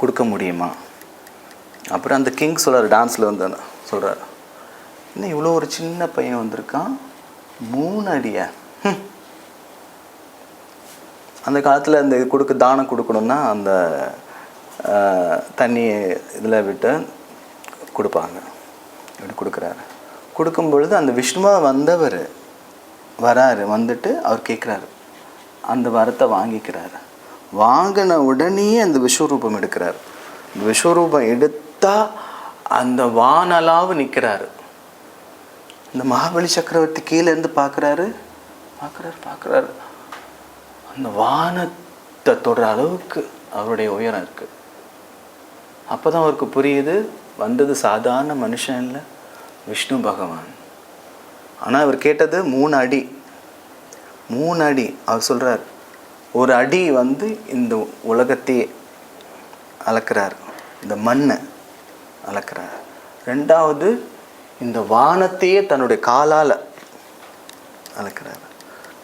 கொடுக்க முடியுமா? அப்புறம் அந்த கிங் சொல்கிறார், டான்ஸில் வந்து சொல்கிறார், இன்னும் இவ்வளோ ஒரு சின்ன பையன் வந்திருக்கான், 3 அடியா? அந்த காலத்தில் இந்த தானம் கொடுக்கணுன்னா அந்த தண்ணி இதில் விட்டு கொடுப்பாங்க. இப்படி கொடுக்குறாரு. கொடுக்கும் பொழுது அந்த விஷ்ணுவாக வந்தவர் வராரு. வந்துட்டு அவர் கேட்குறாரு, அந்த வரத்தை வாங்கிக்கிறாரு. வாங்கின உடனே அந்த விஸ்வரூபம் எடுக்கிறார். இந்த விஸ்வரூபம் எடுத்தால் அந்த வானலாவும் நிற்கிறாரு. இந்த மகாபலி சக்கரவர்த்தி கீழேருந்து பார்க்குறாரு. அந்த வானத்தை தொடுற அளவுக்கு அவருடைய உயரம் இருக்குது. அப்போ தான் அவருக்கு புரியுது, வந்தது சாதாரண மனுஷன் இல்லை, விஷ்ணு பகவான். ஆனால் அவர் கேட்டது 3 அடி. 3 அடி. அவர் சொல்கிறார், 1 அடி வந்து இந்த உலகத்தையே அளக்கிறார், இந்த மண்ணை அளக்கிறார். 2வது இந்த வானத்தையே தன்னுடைய காலால் அளக்கிறார்.